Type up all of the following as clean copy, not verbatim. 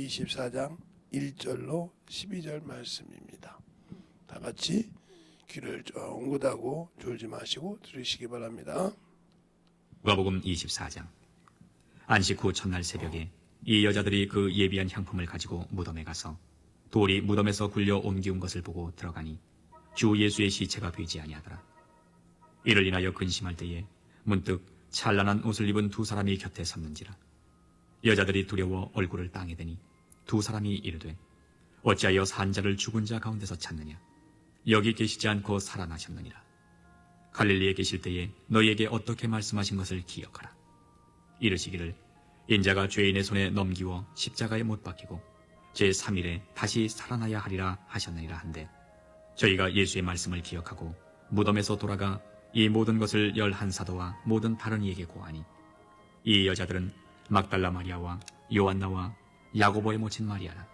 24장 1절로 12절 말씀입니다. 다 같이 귀를 쫑긋하고 졸지 마시고 들으시기 바랍니다. 누가복음 24장. 안식 후 첫날 새벽에 이 여자들이 그 예비한 향품을 가지고 무덤에 가서 돌이 무덤에서 굴려 옮기운 것을 보고 들어가니 주 예수의 시체가 보이지 아니하더라. 이를 인하여 근심할 때에 문득 찬란한 옷을 입은 두 사람이 곁에 섰는지라. 여자들이 두려워 얼굴을 땅에 대니 두 사람이 이르되 어찌하여 산자를 죽은 자 가운데서 찾느냐. 여기 계시지 않고 살아나셨느니라. 갈릴리에 계실 때에 너희에게 어떻게 말씀하신 것을 기억하라. 이르시기를 인자가 죄인의 손에 넘기워 십자가에 못 박히고 제3일에 다시 살아나야 하리라 하셨느니라 한데, 저희가 예수의 말씀을 기억하고 무덤에서 돌아가 이 모든 것을 11사도와 모든 다른 이에게 고하니, 이 여자들은 막달라 마리아와 요한나와 야고보의 모친 마리아라.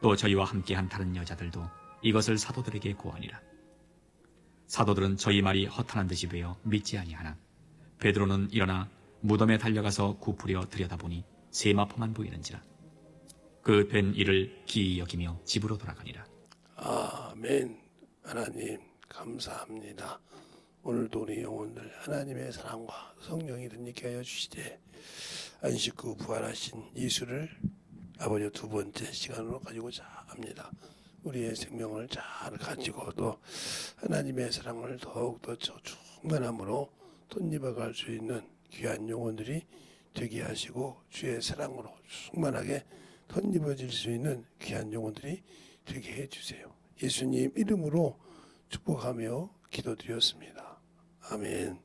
또 저희와 함께한 다른 여자들도 이것을 사도들에게 고하니라. 사도들은 저희 말이 허탄한 듯이 되어 믿지 아니하나 베드로는 일어나 무덤에 달려가서 굽으려 들여다보니 세마포만 보이는지라. 그 된 일을 기이 여기며 집으로 돌아가니라. 아멘. 하나님 감사합니다. 오늘도 우리 영혼들 하나님의 사랑과 성령이 든있게 하여 주시되, 안식 후 부활하신 예수를 아버지 두 번째 시간으로 가지고자 합니다. 우리의 생명을 잘 가지고 또 하나님의 사랑을 더욱더 충만함으로 덧입어갈 수 있는 귀한 영혼들이 되게 하시고, 주의 사랑으로 충만하게 덧입어질 수 있는 귀한 영혼들이 되게 해주세요. 예수님 이름으로 축복하며 기도드렸습니다. 아멘.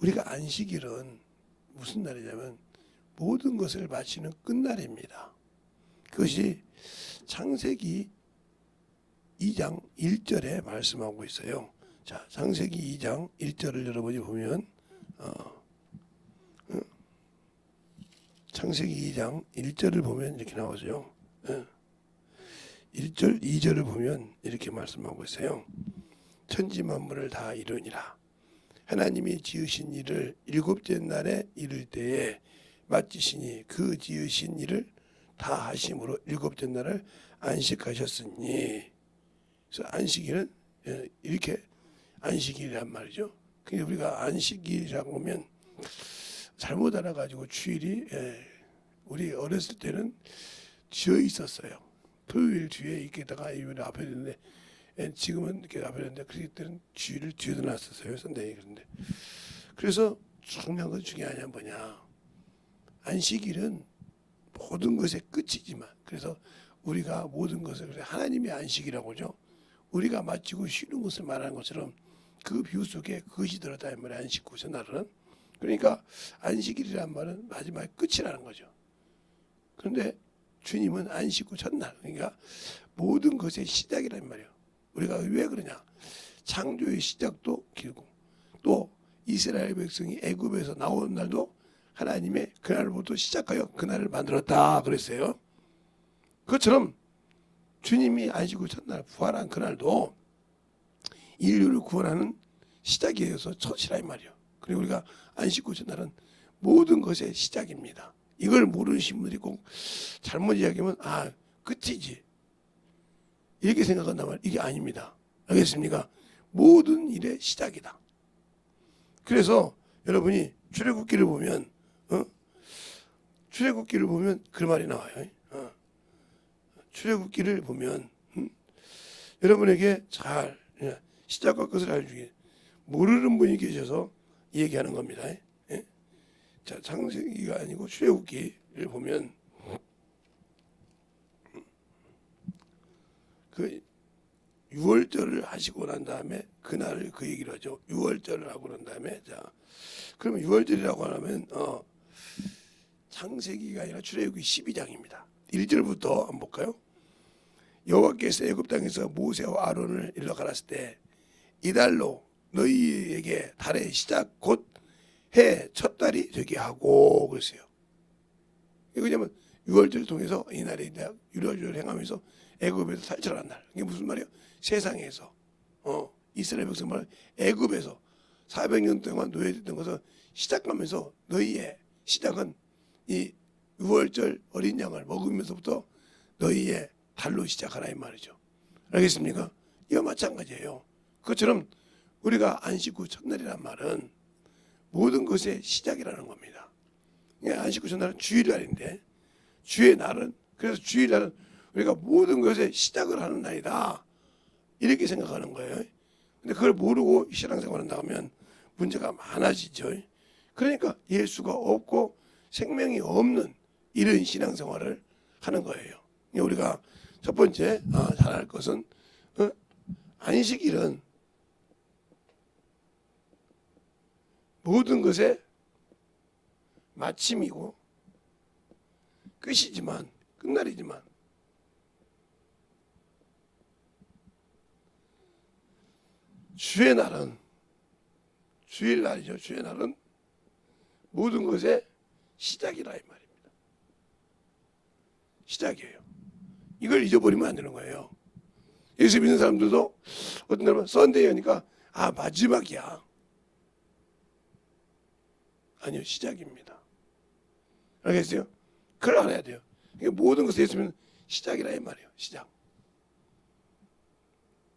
우리가 안식일은 무슨 날이냐면 모든 것을 마치는 끝날입니다. 그것이 창세기 2장 1절에 말씀하고 있어요. 자, 창세기 2장 1절을 여러분이 보면 창세기 2장 1절을 보면 이렇게 나오죠. 1절, 2절을 보면 이렇게 말씀하고 있어요. 천지 만물을 다 이루니라. 하나님이 지으신 일을 일곱째 날에 이룰 때에 마치시니 그 지으신 일을 다 하심으로 일곱째 날을 안식하셨으니. 그래서 안식일은 이렇게 안식일이란 말이죠. 근데 우리가 안식일이라고 하면 잘못 알아가지고 주일이 우리 어렸을 때는 지어 있었어요. 토요일 뒤에 있게다가 일요일 앞에 있는데, 지금은 이렇게 앞에 있는데 그때는 주일을 뒤에다 놨었어요, 선생님이. 그런데 그래서 중요한 건 중요하냐 뭐냐, 안식일은 모든 것의 끝이지만, 그래서 우리가 모든 것을 하나님의 안식이라고 하죠. 우리가 마치고 쉬는 것을 말하는 것처럼 그 비유 속에 그것이 들었다 이 말이에요. 안식 후 첫날은. 그러니까 안식일이란 말은 마지막에 끝이라는 거죠. 그런데 주님은 안식 후 첫날, 그러니까 모든 것의 시작이란 말이에요. 우리가 왜 그러냐, 창조의 시작도 길고 또 이스라엘 백성이 애굽에서 나온 날도 하나님의 그날부터 시작하여 그날을 만들었다 그랬어요. 그것처럼 주님이 안식 후 첫날 부활한 그날도 인류를 구원하는 시작이어서 첫이라 이 말이에요. 그리고 우리가 안식 후 첫날은 모든 것의 시작입니다. 이걸 모르시는 분들이 꼭 잘못 이야기하면 끝이지 이렇게 생각한다면 이게 아닙니다. 알겠습니까? 모든 일의 시작이다. 그래서 여러분이 출애굽기를 보면 출애굽기를 보면 그 말이 나와요. 출애굽기를 보면 여러분에게 잘 시작과 끝을 알려주기 모르는 분이 계셔서 얘기하는 겁니다. 자, 창세기가 아니고 출애굽기를 보면 그 유월절을 하시고 난 다음에 그날을 그 얘기를 하죠. 유월절을 하고 난 다음에, 자, 그러면 유월절이라고 하면 창세기가 아니라 출애굽기 12장입니다. 1절부터 한번 볼까요? 여호와께서 애굽 땅에서 모세와 아론을 일러 가랐을 때 이달로 너희에게 달의 시작 곧 해 첫 달이 되게 하고 그랬어요. 왜냐하면 유월절을 통해서 이날에 유월절을 행하면서 애굽에서 탈출한 날. 이게 무슨 말이에요? 세상에서 이스라엘 백성만 애굽에서 400년 동안 노예됐던 것을 시작하면서 너희의 시작은 이 유월절 어린 양을 먹으면서부터 너희의 달로 시작하라 이 말이죠. 알겠습니까? 이거 마찬가지예요. 그것처럼 우리가 안식 후 첫날이란 말은 모든 것의 시작이라는 겁니다. 안식 후 첫날은 주일날인데 주의 날은 그래서 주일날은 우리가 모든 것의 시작을 하는 날이다 이렇게 생각하는 거예요. 근데 그걸 모르고 신앙생활을 나가면 문제가 많아지죠. 그러니까 예수가 없고 생명이 없는 이런 신앙생활을 하는 거예요. 우리가 첫 번째 잘 알 것은 안식일은 모든 것의 마침이고 끝이지만 끝날이지만 주의 날은 주일날이죠. 주의 날은 모든 것의 시작이라 이 말입니다. 시작이에요. 이걸 잊어버리면 안 되는 거예요. 예수 믿는 사람들도 어떤 사람은 썬데이니까 마지막이야. 아니요, 시작입니다. 알겠어요? 그걸 알아야 돼요. 모든 것을 예수 믿는 시작이라 이 말이에요. 시작.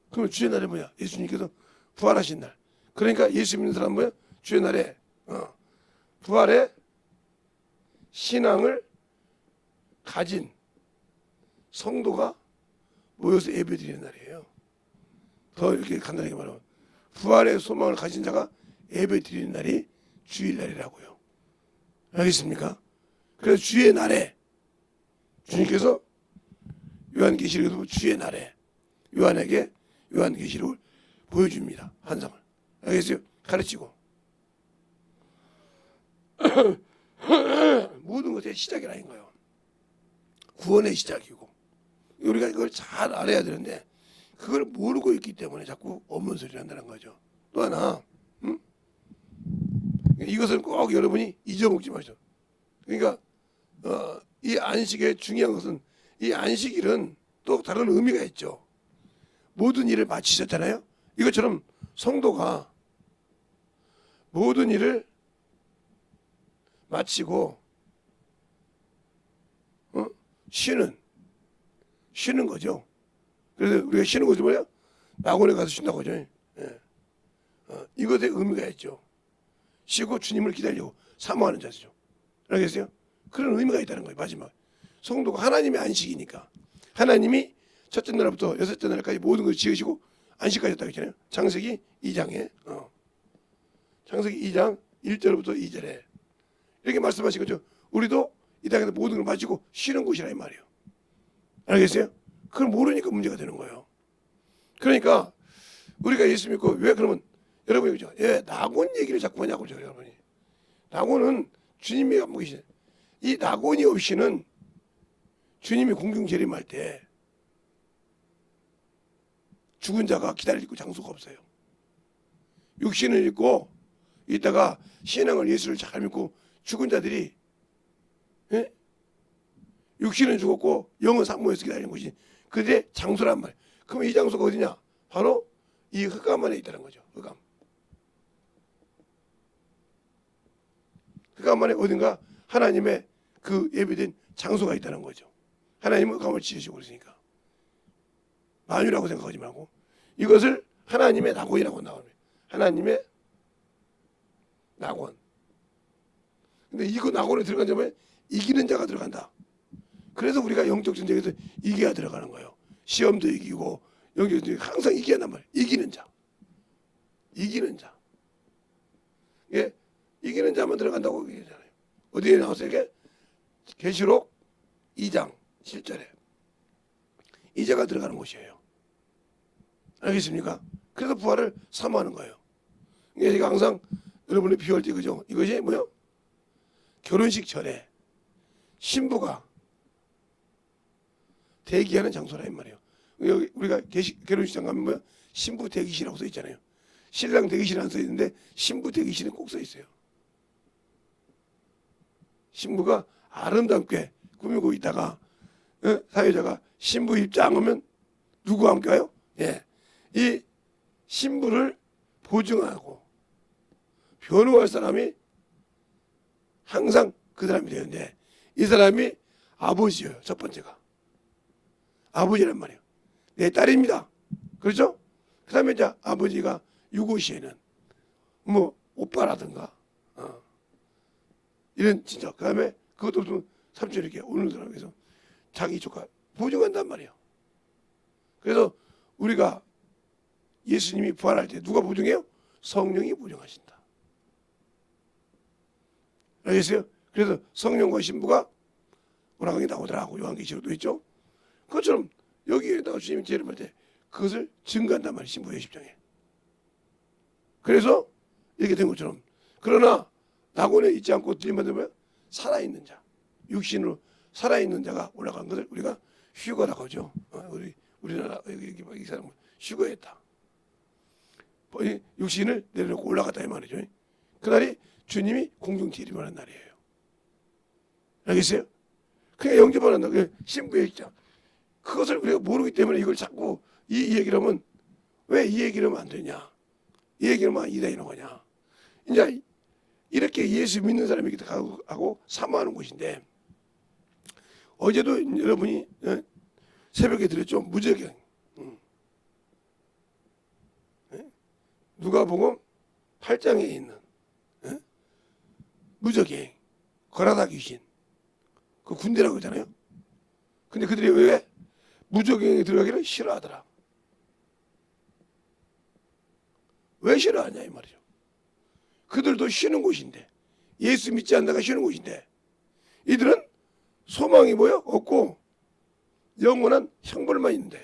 그러면 주의 날이 뭐야? 예수님께서 부활하신 날. 그러니까 예수 믿는 사람은 뭐야? 주의 날에 부활의 신앙을 가진 성도가 모여서 예배드리는 날이에요. 더 이렇게 간단하게 말하면 부활의 소망을 가진 자가 예배드리는 날이 주일날이라고요. 알겠습니까? 그래서 주의 날에 주님께서 요한계시록에도 주의 날에 요한에게 요한계시록을 보여줍니다. 환상을. 알겠어요? 가르치고 모든 것의 시작이라는 거예요. 구원의 시작이고 우리가 이걸 잘 알아야 되는데 그걸 모르고 있기 때문에 자꾸 없는 소리를 한다는 거죠. 또 하나 이것은 꼭 여러분이 잊어먹지 마세요. 그러니까 이 안식의 중요한 것은 이 안식일은 또 다른 의미가 있죠. 모든 일을 마치셨잖아요. 이것처럼 성도가 모든 일을 마치고 쉬는 거죠. 그래서 우리가 쉬는 것이 뭐야? 낙원에 가서 쉰다고 하죠. 예. 이것에 의미가 있죠. 쉬고 주님을 기다리고 사모하는 자세죠. 알겠어요? 그런 의미가 있다는 거예요. 마지막 성도가 하나님의 안식이니까 하나님이 첫째 날부터 여섯째 날까지 모든 것을 지으시고 안식하셨다고 했잖아요. 창세기 2장에 창세기 2장 1절부터 2절에 이렇게 말씀하신 거죠. 우리도 이 땅에서 모든 걸 마치고 쉬는 곳이라 이 말이에요. 알겠어요? 그걸 모르니까 문제가 되는 거예요. 그러니까 우리가 예수 믿고 왜 그러면 여러분이 그죠? 낙원 얘기를 자꾸 하냐고 그러죠, 여러분이. 낙원은 주님이 안 계시네. 이 낙원이 없이는 주님이 공중 재림할 때 죽은 자가 기다릴 장소가 없어요. 육신을 입고 이따가 신앙을 예수를 잘 믿고 죽은 자들이 육신은 죽었고 영은 산모에서 기다리는 것이 그들의 장소란 말이에요. 그럼 이 장소가 어디냐? 바로 이 흑암 안에 있다는 거죠. 흑암. 흑암 안에 어딘가 하나님의 그 예비된 장소가 있다는 거죠. 하나님은 흑암을 지으시고 그러시니까 만유라고 생각하지 말고 이것을 하나님의 낙원이라고 나옵니다. 하나님의 낙원. 근데 이거 낙원에 들어간 자면 이기는 자가 들어간다. 그래서 우리가 영적 전쟁에서 이겨야 들어가는 거예요. 시험도 이기고 영적 전쟁 항상 이겨야 한단 말이에요. 이기는 자. 이기는 자. 예, 이기는 자만 들어간다고 얘기하잖아요. 어디에 나와서 이게 계시록 2장 7절에 이자가 들어가는 곳이에요. 알겠습니까? 그래서 부활을 사모하는 거예요. 제가 항상 여러분이 비올 때 그죠? 이것이 뭐요? 결혼식 전에 신부가 대기하는 장소라 이 말이에요. 여기 우리가 결혼식장 가면 뭐야? 신부 대기실이라고 써 있잖아요. 신랑 대기실 안 써 있는데 신부 대기실은 꼭 써 있어요. 신부가 아름답게 꾸미고 있다가 사회자가 신부 입장하면 누구와 함께 와요? 예, 이 신부를 보증하고 변호할 사람이 항상 그 사람이 되는데 이 사람이 아버지예요. 첫 번째가 아버지란 말이에요. 내 딸입니다. 그렇죠? 그 다음에 이제 아버지가 유고 시에는 뭐 오빠라든가 이런 진짜 그 다음에 그것도 없으면 삼촌 이렇게 오늘더라고요. 그래서 자기 조카 보증한단 말이에요. 그래서 우리가 예수님이 부활할 때 누가 보증해요? 성령이 보증하신다. 알겠어요? 그래서 성령과 신부가 오라강에 나오더라고. 요한계시록도 있죠. 그것처럼 여기에다가 주님이 죄를 받을 때 그것을 증거한단 말이에요. 신부의 10장에. 그래서 이렇게 된 것처럼 그러나 낙원에 있지 않고 들림받는 뭐야? 살아있는 자. 육신으로 살아있는 자가 올라간 것을 우리가 휴거라고 하죠. 우리나라 여기 이 사람은 휴거했다. 육신을 내려놓고 올라갔다 이 말이죠. 그날이 주님이 공중지림을 하는 날이에요. 알겠어요? 그러니까 영접하는 날, 신부의 입장. 그것을 우리가 모르기 때문에 이걸 자꾸 이 얘기를 하면 왜 이 얘기를 하면 안 되냐? 이 얘기를 하면 이다 이런 거냐? 이제 이렇게 예수 믿는 사람이 하고 사모하는 곳인데 어제도 여러분이 새벽에 들었죠? 무저경. 누가복음 8장에 있는 무저경, 거라다 귀신, 그 군대라고 하잖아요. 근데 그들이 왜 무저경에 들어가기를 싫어하더라. 왜 싫어하냐 이 말이죠. 그들도 쉬는 곳인데 예수 믿지 않다가 쉬는 곳인데 이들은 소망이 뭐요? 없고 영원한 형벌만 있는데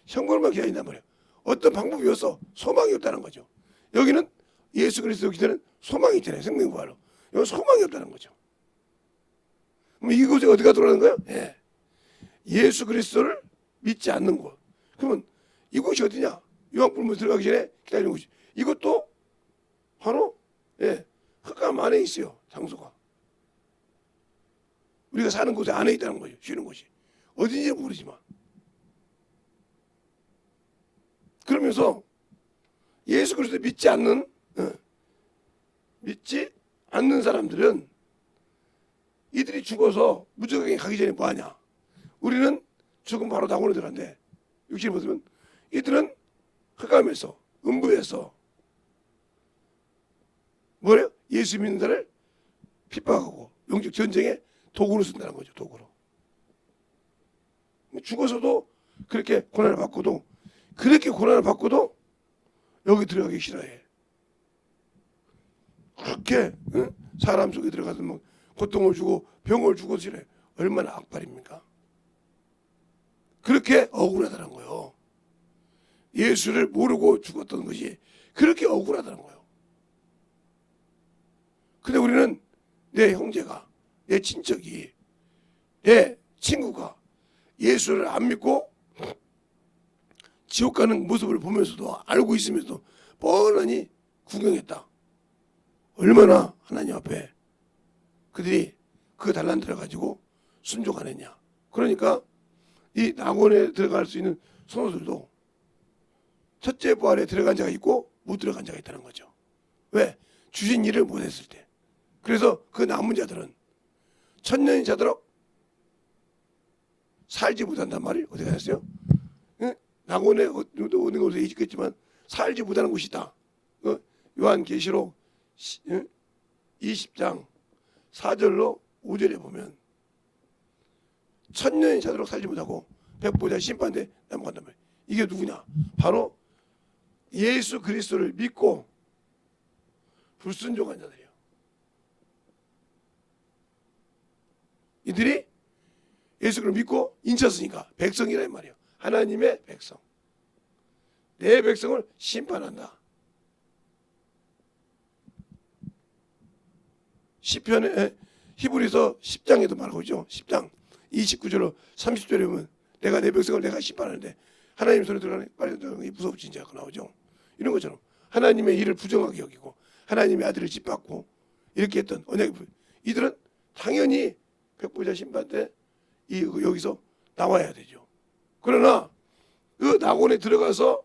형벌만 기다린단 말이에요. 어떤 방법이 없어 소망이 없다는 거죠. 여기는 예수 그리스도 기도는 소망이 있잖아요. 생명부활로. 여기 소망이 없다는 거죠. 그럼 이곳에 어디가 들어가는 거예요? 예. 예수 그리스도를 믿지 않는 곳. 그러면 이곳이 어디냐? 요한불문 들어가기 전에 기다리는 곳이. 이것도 바로 흑암 안에 있어요. 장소가. 우리가 사는 곳에 안에 있다는 거죠. 쉬는 곳이. 어딘지 모르지만. 그러면서 예수 그리스도 믿지 않는 사람들은 이들이 죽어서 무저강에 가기 전에 뭐하냐? 우리는 죽음 바로 낙원에 들어간대. 육신을 벗으면 이들은 흑암에서 음부에서 뭐래요? 예수 믿는 자를 핍박하고 영적 전쟁에 도구로 쓴다는 거죠. 도구로. 죽어서도 그렇게 고난을 받고도 여기 들어가기 싫어해. 그렇게 사람 속에 들어가서 뭐 고통을 주고 병을 주고 싫어해. 얼마나 악발입니까? 그렇게 억울하다는 거예요. 예수를 모르고 죽었던 것이 그렇게 억울하다는 거예요. 근데 우리는 내 형제가, 내 친척이, 내 친구가 예수를 안 믿고 지옥 가는 모습을 보면서도 알고 있으면서도 뻔하니 구경했다. 얼마나 하나님 앞에 그들이 그 달란트를 가지고 순종 안 했냐. 그러니까 이 낙원에 들어갈 수 있는 성도들도 첫째 부활에 들어간 자가 있고 못 들어간 자가 있다는 거죠. 왜? 주신 일을 못했을 때. 그래서 그 남은 자들은 천년이 자도록 살지 못한단 말이 어디 갔어요? 낙원에 어느 곳에 있겠지만 살지 못하는 곳이 있다. 요한계시록 20장 4절로 5절에 보면 천년이 자도록 살지 못하고 백보자 심판대 넘어간단 말이에요. 이게 누구냐? 바로 예수 그리스도를 믿고 불순종한 자들이에요. 이들이 예수 그리스도를 믿고 인쳤으니까 백성이란 말이에요. 하나님의 백성. 내 백성을 심판한다. 시편에 히브리서 10장에도 말하고 있죠. 10장 29절로 30절에 보면 내가 내 백성을 내가 심판하는데 하나님 손에 들어가는 빨리 들어가는 게 무섭지 이제 나오죠. 이런 것처럼 하나님의 일을 부정하게 여기고 하나님의 아들을 짓밟고 이렇게 했던 언약의 이들은 당연히 백보자 심판 때 여기서 나와야 되죠. 그러나 그 낙원에 들어가서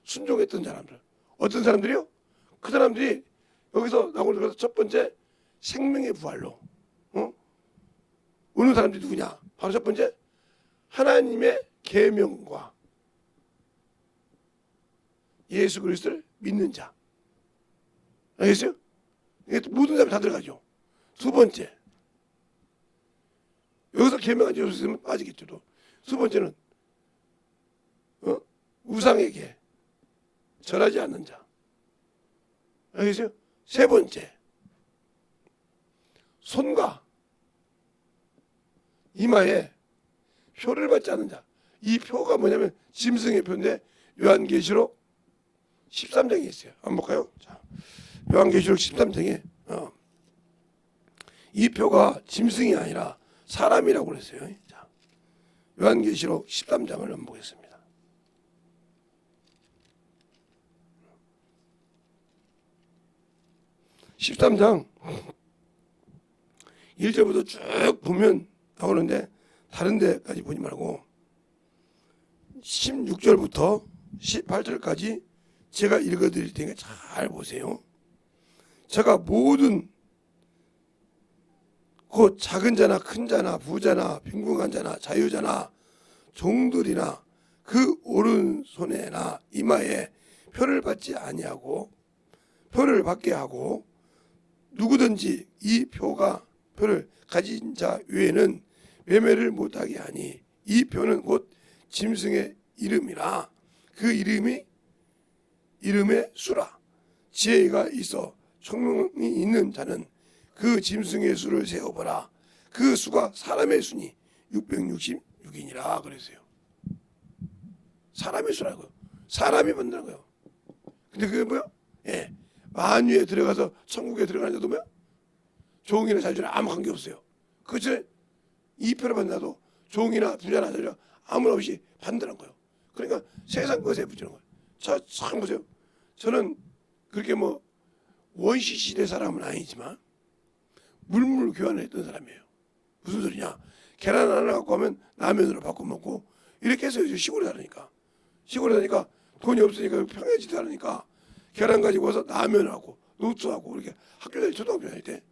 순종했던 사람들 어떤 사람들이요? 그 사람들이 여기서 낙원에 들어가서 첫 번째 생명의 부활로 오는 사람들이 누구냐? 바로 첫 번째, 하나님의 계명과 예수 그리스도를 믿는 자. 알겠어요? 이게 모든 사람이 다 들어가죠. 두 번째, 여기서 계명한 죄 없으면 빠지겠죠. 또. 두 번째는 우상에게 절하지 않는 자. 알겠어요? 세 번째, 손과 이마에 표를 받지 않는 자. 이 표가 뭐냐면 짐승의 표인데 요한계시록 13장에 있어요. 한번 볼까요? 자, 요한계시록 13장에 이 표가 짐승이 아니라 사람이라고 그랬어요. 자, 요한계시록 13장을 한번 보겠습니다. (13장) 1절부터 쭉 보면 나오는데 다른 데까지 보지 말고 16절부터 18절까지 제가 읽어드릴 테니까 잘 보세요. 제가 모든 곧 작은 자나 큰 자나 부자나 빈궁한 자나 자유자나 종들이나 그 오른손에나 이마에 표를 받지 아니하고 표를 받게 하고 누구든지 이 표를 가진 자 외에는 매매를 못하게 하니 이 표는 곧 짐승의 이름이라 그 이름의 수라. 지혜가 있어 총명이 있는 자는 그 짐승의 수를 세어보라. 그 수가 사람의 수니 666이니라 그랬어요. 사람의 수라고. 사람이 만드는 거예요. 근데 그게 뭐야? 예, 만유에 들어가서 천국에 들어가는 자도 뭐야? 종이나 자유나 아무 관계 없어요. 그치? 이 표를 받는다도 종이나 부자나 자유나 아무 없이 받는다는 거예요. 그러니까 세상 것에 붙이는 거예요. 자, 참 보세요. 저는 그렇게 뭐 원시 시대 사람은 아니지만 물물 교환을 했던 사람이에요. 무슨 소리냐? 계란 하나 갖고 하면 라면으로 바꿔 먹고 이렇게 해서 시골에 살으니까 돈이 없으니까 평야지대 살으니까 계란 가지고 와서 라면하고 노트하고 이렇게 학교 다닐 초등학교 다닐 때,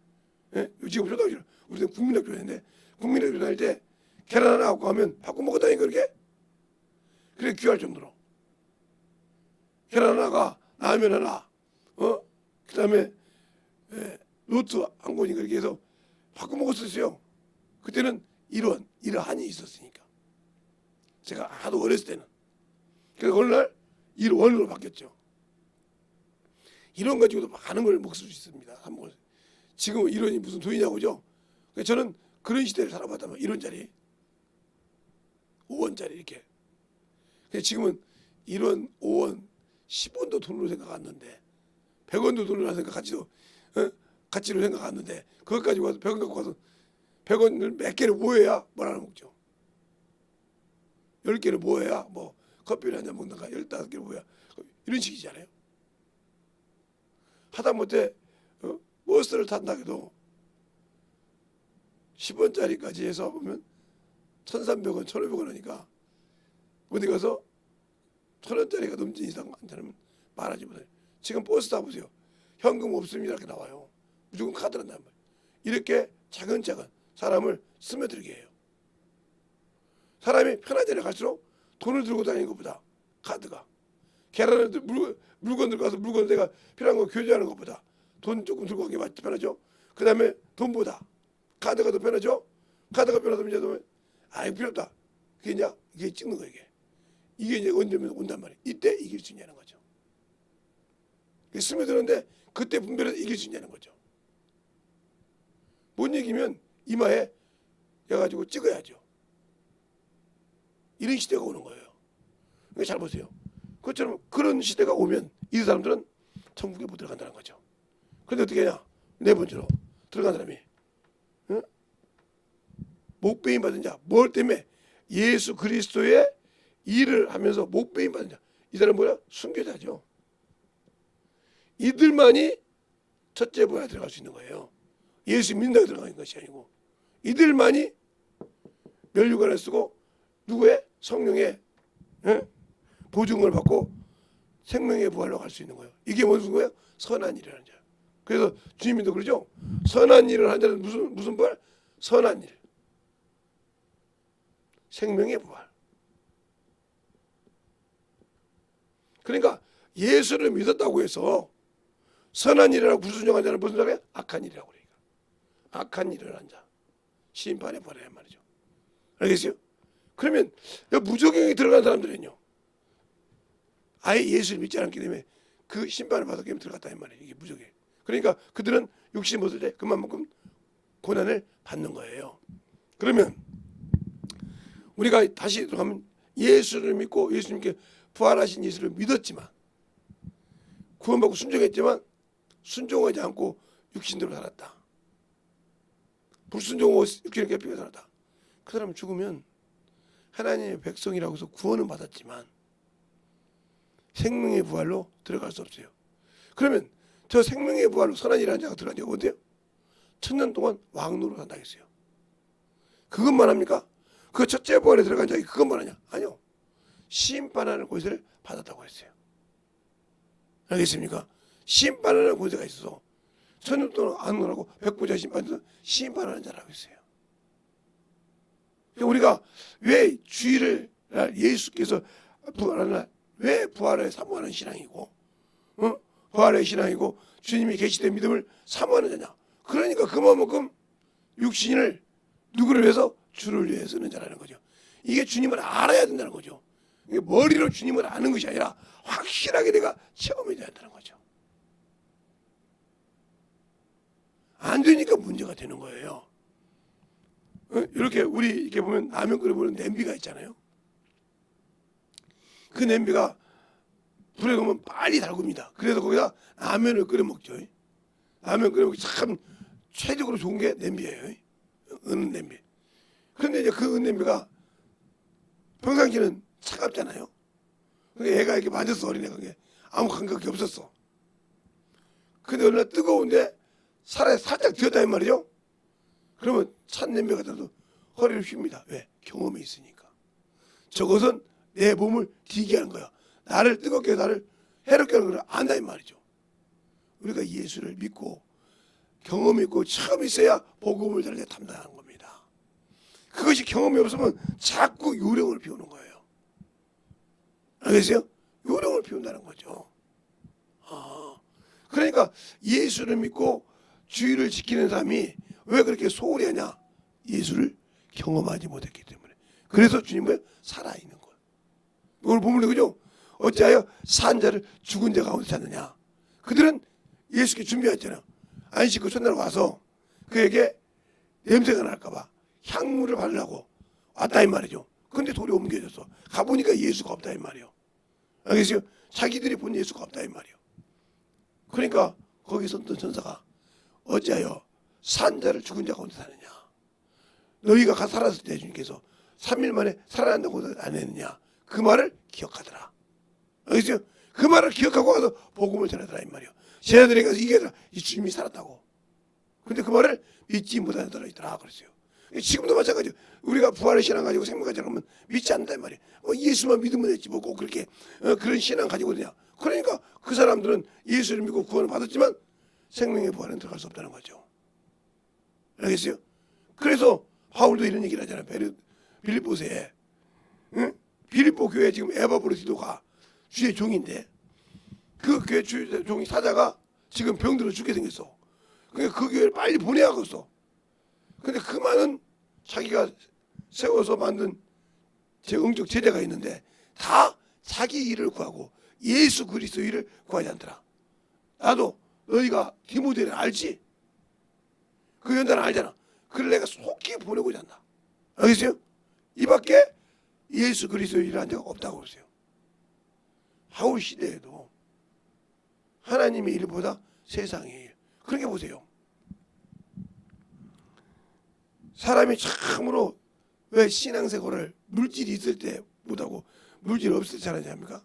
예? 지금 초등학교 우리는 국민학교 다니는데 국민학교 다닐 때 계란 하나 갖고 하면 바꿔 먹었다니까 그렇게. 그래 귀할 정도로 계란 하나가 라면 하나, 그다음에 노트 한 권이 그렇게 해서 바꿔 먹었었어요. 그때는 일한이 있었으니까. 제가 하도 어렸을 때는. 그래서 어느 날 일원으로 바뀌었죠. 일원 가지고도 많은 걸 먹을 수 있습니다. 지금 일원이 무슨 돈이냐고죠. 저는 그런 시대를 살아봤다면 1원짜리, 5원짜리 이렇게. 지금은 1원, 5원, 10원도 돈으로 생각 안 하는데 100원도 돈으로 생각 가치로 생각 안 하는데 그것 가지고 와서 100원 갖고 와서 100원을 몇 개를 모여야 뭘 하나 먹죠. 10개를 모여야 뭐 커피를 한잔 먹는가 15개를 모여야 이런 식이잖아요. 하다못해 버스를 탄다 해도 10원짜리까지 해서 보면 1,300원, 1,500원 하니까 어디 가서 1,000원짜리가 넘지 이상 안 되면 말하지 못해요. 지금 버스 타보세요. 현금 없습니다 이렇게 나와요. 무조건 카드란 말이에요. 이렇게 차근차근 사람을 스며들게 해요. 사람이 편한 데를 갈수록 돈을 들고 다니는 것보다 카드가 계란을 물건 들고 가서 물건 내가 필요한 거 교제하는 것보다 돈 조금 들고 가는 게 편하죠. 그 다음에 돈보다 카드가 더 편하죠. 카드가 편하다면 이제 이거 필요 없다. 이게 찍는 거예요. 이게 이제 언제면 온단 말이에요. 이때 이길 수 있냐는 거죠. 스며드는데 그때 분별해서 이길 수 있냐는 거죠. 못 이기면 이마에 해가지고 찍어야죠. 이런 시대가 오는 거예요. 그러니까 잘 보세요. 그것처럼 그런 시대가 오면 이 사람들은 천국에 못 들어간다는 거죠. 그런데 어떻게 하냐? 네 번째로 들어간 사람이 목배임 받은 자. 뭘 때문에? 예수 그리스도의 일을 하면서 목배임 받은 자. 이 사람은 뭐야? 순교자죠. 이들만이 첫째 보야 들어갈 수 있는 거예요. 예수 믿는다고 들어가는 것이 아니고 이들만이 멸류관을 쓰고 누구의? 성령의 보증을 받고 생명의 부활로 갈 수 있는 거예요. 이게 무슨 거예요? 선한 일이라는 자. 그래서 주님도 그러죠. 선한 일을 한 자는 무슨 부활? 선한 일. 생명의 부활. 그러니까 예수를 믿었다고 해서 선한 일이라고 불순종한 자는 무슨 자예요? 악한 일이라고 그래요. 악한 일을 한 자. 심판에 벌어야 말이죠. 알겠어요? 그러면 무적용이 들어간 사람들은요. 아예 예수를 믿지 않기 때문에 그 심판을 받았기 때문에 들어갔다 이 말이에요. 이게 무적이에요. 그러니까 그들은 육신 벗을 때 그만큼 고난을 받는 거예요. 그러면 우리가 다시 들어가면 예수를 믿고 예수님께 부활하신 예수를 믿었지만 구원받고 순종했지만 순종하지 않고 육신대로 살았다. 불순종하고 육신을 깨뜨려 살았다. 그 사람 죽으면 하나님의 백성이라고 해서 구원은 받았지만 생명의 부활로 들어갈 수 없어요. 그러면 저 생명의 부활로 선한 일하는 자가 들어간 자가 어때요? 1000년 동안 왕노로 산다 했어요. 그것만 합니까? 그 첫째 부활에 들어간 자가 그것만 하냐? 아니요. 심판하는 권세를 받았다고 했어요. 알겠습니까? 심판하는 권세가 있어서 1000년 동안 안 노라고 백부자 심판에서 심판하는 자라고 했어요. 우리가 왜 주일을 예수께서 부활하는 날 왜 부활을 사모하는 신앙이고 부활의 신앙이고 주님이 계시된 믿음을 사모하는 자냐. 그러니까 그만큼 육신을 누구를 위해서? 주를 위해 쓰는 자라는 거죠. 이게 주님을 알아야 된다는 거죠. 이게 머리로 주님을 아는 것이 아니라 확실하게 내가 체험해야 된다는 거죠. 안 되니까 문제가 되는 거예요. 이렇게 우리 이렇게 보면 라면 끓여보는 냄비가 있잖아요. 그 냄비가 불에 넣으면 빨리 달굽니다. 그래서 거기다 라면을 끓여 먹죠. 라면 끓여 먹기 참 최적으로 좋은 게 냄비예요. 은 냄비. 그런데 이제 그 은 냄비가 평상시에는 차갑잖아요. 그러니까 애가 이렇게 만졌어. 어린애가 그게 아무 감각이 없었어. 근데 어느 날 뜨거운데 살에 살짝 들었다 말이죠. 그러면 찬 냄비가 들어도 허리를 휩니다. 왜? 경험이 있으니까. 저것은 내 몸을 뒤게 하는 거야. 나를 뜨겁게 해서 나를 해롭게 하는 걸 안다 이 말이죠. 우리가 예수를 믿고 경험이 있고 처음 있어야 복음을 전해 담당하는 겁니다. 그것이 경험이 없으면 자꾸 요령을 피우는 거예요. 알겠어요? 요령을 피운다는 거죠. 그러니까 예수를 믿고 주의를 지키는 사람이 왜 그렇게 소홀히 하냐? 예수를 경험하지 못했기 때문에. 그래서 주님은 살아있는 거예요. 이걸 보면 그죠? 어찌하여 산 자를 죽은 자 가운데 찾느냐? 그들은 예수께 준비했잖아요. 안식 그 첫날 와서 그에게 냄새가 날까봐 향물을 바르려고 왔다 이 말이죠. 근데 돌이 옮겨졌어. 가보니까 예수가 없다 이 말이에요. 알겠어요? 자기들이 본 예수가 없다 이 말이에요. 그러니까 거기서 어떤 천사가 어찌하여 산 자를 죽은 자 가운데 사느냐? 너희가 살았을 때 주님께서 3일 만에 살아난다고 안 했느냐? 그 말을 기억하더라. 알겠어요? 그 말을 기억하고 가서 복음을 전하더라 이 말이에요. 제자들이 가서 이게 이 주님이 살았다고. 근데 그 말을 믿지 못하는 사람이 있더라 그랬어요. 지금도 마찬가지예요. 우리가 부활의 신앙 가지고 생명까지 하면 믿지 않는다 이 말이에요. 예수만 믿으면 됐지 뭐 꼭 그렇게 그런 신앙 가지고 그냥. 그러니까 그 사람들은 예수를 믿고 구원을 받았지만 생명의 부활은 들어갈 수 없다는 거죠. 알겠어요? 그래서 바울도 이런 얘기를 하잖아요. 빌립보서에 빌립보 교회 지금 에바브로 디도가 주의 종인데 그 교회 주의 종이 사자가 지금 병들어 죽게 생겼어. 그러니까 그 교회를 빨리 보내야겠어. 근데 그 많은 자기가 세워서 만든 응적 제자가 있는데 다 자기 일을 구하고 예수 그리스도 일을 구하지 않더라. 나도 너희가 디모데를 알지? 그 연단을 알잖아. 그걸 내가 속히 보내고자 한다. 알겠어요? 이 밖에 예수 그리스도 일을 한 자가 없다고 그러세요. 바울 시대에도 하나님의 일보다 세상의 일. 그렇게 보세요. 사람이 참으로 왜 신앙생활을 물질이 있을 때 못하고 물질이 없을 때 잘하지 합니까?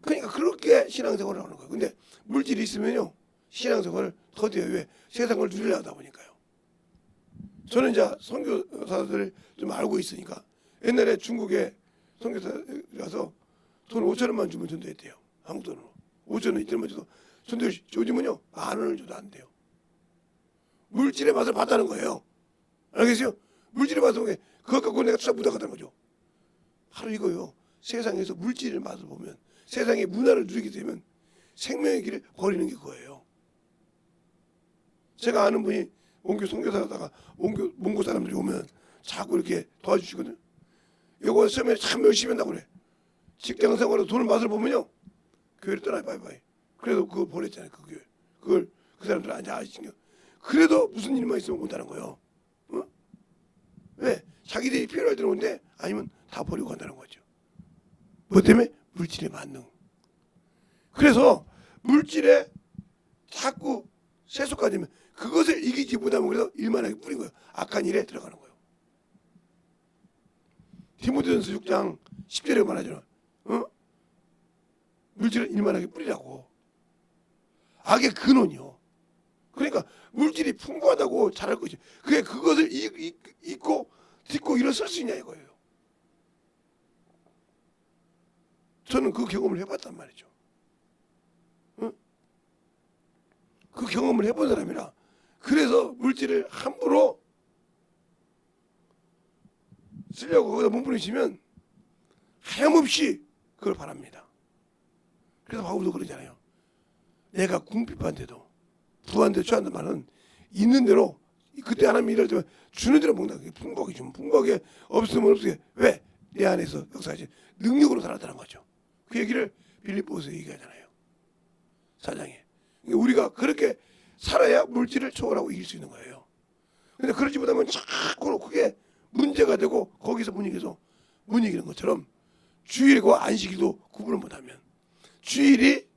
그러니까 그렇게 신앙생활을 하는 거예요. 근데 물질이 있으면요 신앙생활을 더뎌요. 왜? 세상을 누리려 하다 보니까요. 저는 이제 선교사들을 좀 알고 있으니까 옛날에 중국에 선교사 가서 돈 5,000원만 주면 전도했대요. 한국 돈으로 5,000원 이틀만 줘도 손들 요즘은요 10,000원을 줘도 안 돼요. 물질의 맛을 봤다는 거예요. 알겠어요? 물질의 맛을 보게 그것 갖고 내가 투자 묻어갔다는 거죠. 바로 이거요. 세상에서 물질의 맛을 보면 세상의 문화를 누리게 되면 생명의 길을 버리는 게 그거예요. 제가 아는 분이 원교 선교사하다가 몽고 사람들이 오면 자꾸 이렇게 도와주시거든요. 요거 처음에 참 열심히 한다고 그래. 직장 생활로 돈을 맛을 보면요 교회를 떠나요. 바이바이. 그래도 그거 보냈잖아요. 그 교회. 그걸 그 사람들 아시죠? 그래도 무슨 일만 있으면 온다는 거예요. 어? 왜? 자기들이 필요할 때는 온대 아니면 다 버리고 간다는 거죠. 뭐 때문에? 물질의 만능. 그래서 물질에 자꾸 세속화 되면 그것을 이기지 못하면 그래서 일만하게 뿌린 거예요. 악한 일에 들어가는 거예요. 디모데전서 6장 10절에 말하잖아. 물질을 일만하게 뿌리라고. 악의 근원이요. 그러니까 물질이 풍부하다고 잘할 것이. 그게 그것을 잊고 듣고 일어설 수 있냐 이거예요. 저는 그 경험을 해봤단 말이죠. 그 경험을 해본 사람이라 그래서 물질을 함부로 쓰려고 거기다 몸부림치면 하염없이 그걸 바랍니다. 그래서 바울도 그러잖아요. 내가 궁핍한데도 부한데 취한단 말은 있는 대로 그때 하나님 일할 때 주는 대로 먹는다. 풍부하게 주면 풍부하게 없으면 없게 왜? 내 안에서 역사하지 능력으로 살았다는 거죠. 그 얘기를 빌립보서에 얘기하잖아요. 4장에. 우리가 그렇게 살아야 물질을 초월하고 이길 수 있는 거예요. 근데 그러지 못하면 자꾸 그게 문제가 되고 거기서 못 이기는 것처럼 주일과 안식일도 구분을 못하면 주일이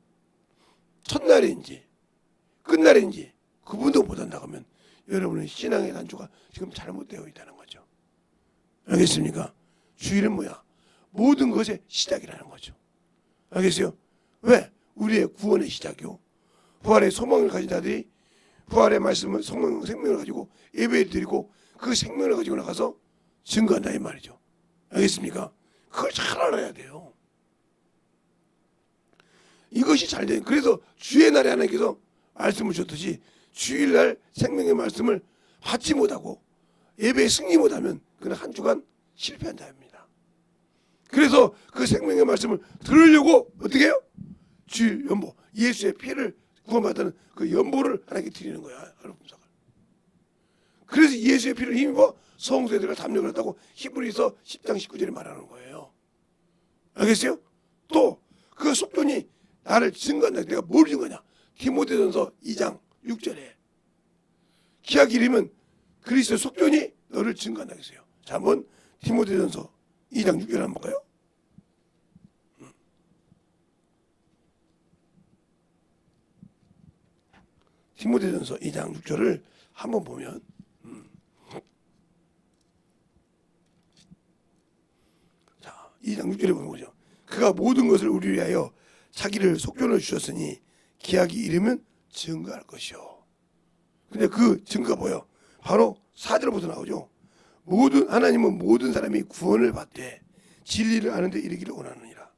첫날인지 끝날인지 구분도 못한다고 하면 여러분의 신앙의 단초가 지금 잘못되어 있다는 거죠. 알겠습니까? 주일은 뭐야? 모든 것의 시작이라는 거죠. 알겠어요? 왜? 우리의 구원의 시작이요. 부활의 소망을 가진 자들이 부활의 말씀을 생명을 가지고 예배를 드리고 그 생명을 가지고 나가서 증거한다 이 말이죠. 알겠습니까? 그걸 잘 알아야 돼요. 이것이 잘 돼. 그래서 주의 날에 하나님께서 말씀을 주셨듯이 주일날 생명의 말씀을 받지 못하고 예배에 승리 못하면 그는 한 주간 실패한다 합니다. 그래서 그 생명의 말씀을 들으려고 어떻게 해요? 주일 연보 예수의 피를 구원받는 그 연보를 하나님께 드리는 거야. 그래서 예수의 피를 힘입어 성소에 들어가 담력을 했다고 히브리서 10장 19절에 말하는 거예요. 알겠어요? 또 그 속전이 나를 증거한다. 내가 뭘 증거하냐? 디모데전서 2장 6절에 기약 이름은 그리스도의 속전이 너를 증거한다 했어요. 자, 한번 디모데전서 2장 6절 한번 볼까요? 디모데전서 2장 6절을 한번 보면 자, 2장 6절에 보면 뭐죠? 그가 모든 것을 우리 위하여 자기를 속전을 주셨으니 기약이 이르면 증거할 것이요. 근데 그 증거가 뭐예요? 바로 4절부터 나오죠. 하나님은 모든 사람이 구원을 받되 진리를 아는 데 이르기를 원하느니라.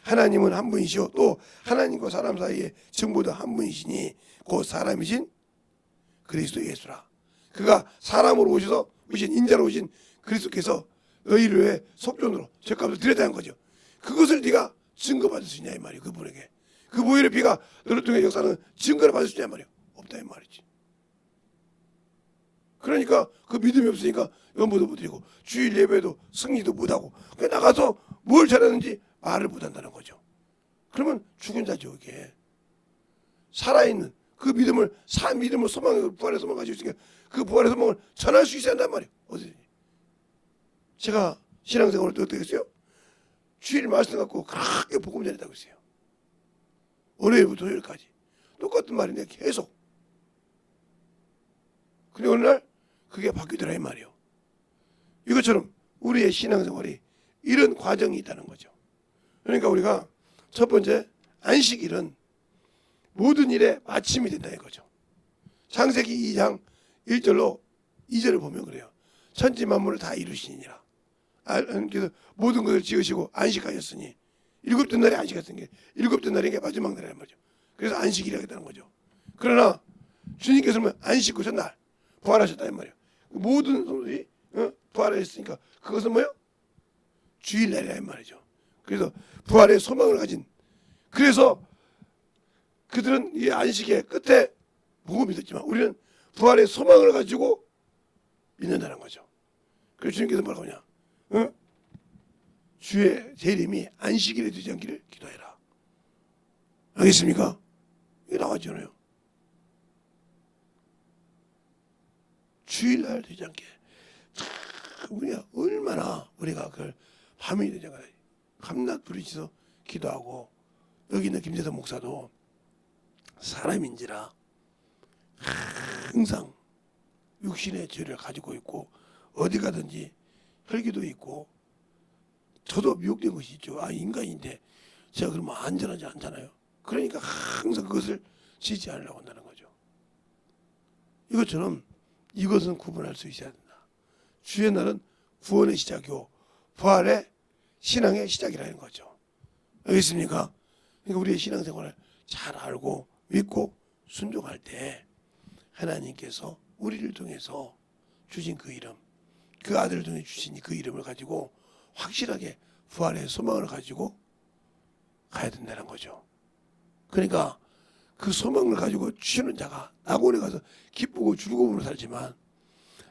하나님은 한 분이시오. 또 하나님과 사람 사이에 정보도 한 분이시니 곧 사람이신 그리스도 예수라. 그가 사람으로 오신 인자로 오신 그리스도께서 너희를 위해 속전으로 죄값을 드렸다는 거죠. 그것을 네가 증거받을 수 있냐 이 말이에요. 그분에게. 그 보혈의 피가 너를 통해 역사는 증거를 받을 수 있냐 이 말이에요. 없다 이 말이지. 그러니까 그 믿음이 없으니까 연보도 못드리고 주일 예배도 승리도 못하고 그냥 나가서 뭘 잘하는지 말을 못한다는 거죠. 그러면 죽은 자죠 이게. 살아있는 그 믿음을 소망을 부활의 소망을 가지고 있으니까 그 부활의 소망을 전할 수 있어야 한단 말이에요. 어디든지. 제가 신앙생활을 또 어떻게 했어요? 주일 말씀 갖고 그렇게 복음 전했다고 했어요. 월요일부터 토요일까지 똑같은 말인데 계속. 근데 어느 날 그게 바뀌더라 이 말이에요. 이것처럼 우리의 신앙생활이 이런 과정이 있다는 거죠. 그러니까 우리가 첫 번째 안식일은 모든 일의 마침이 된다 이거죠. 창세기 2장 1절로 2절을 보면 그래요. 천지 만물을 다 이루시니라. 그래서 모든 것을 지으시고 안식하였으니 일곱째 날에 안식하였으니 일곱째 날이 게 마지막 날이란 말이죠. 그래서 안식일이 되는 거죠. 그러나 주님께서는 안식 후 첫날 부활하셨다 이 말이에요. 모든 성도들이 부활했으니까 그것은 뭐예요? 주일날이라 이 말이죠. 그래서 부활의 소망을 가진, 그래서 그들은 이 안식의 끝에 보고 믿었지만 우리는 부활의 소망을 가지고 믿는다는 거죠. 그래서 주님께서 뭐라고 하냐? 주의 재림이 안식일에 되지 않기를 기도해라. 알겠습니까? 이게 나왔잖아요. 주일날 되지 않게. 우리가 얼마나 우리가 그걸 밤이 되잖아. 밤낮 부르짖어 기도하고, 여기 있는 김재선 목사도 사람인지라 항상 육신의 죄를 가지고 있고 어디 가든지 혈기도 있고, 저도 미혹된 것이 있죠. 인간인데 제가 그러면 안전하지 않잖아요. 그러니까 항상 그것을 지지 않으려고 한다는 거죠. 이것처럼 이것은 구분할 수 있어야 된다. 주의 날은 구원의 시작이고 부활의 신앙의 시작이라는 거죠. 알겠습니까? 그러니까 우리의 신앙생활을 잘 알고 믿고 순종할 때 하나님께서 우리를 통해서 주신 그 이름, 그 아들을 통해 주신 그 이름을 가지고 확실하게 부활의 소망을 가지고 가야 된다는 거죠. 그러니까 그 소망을 가지고 주시는 자가 낙원에 가서 기쁘고 즐거움으로 살지만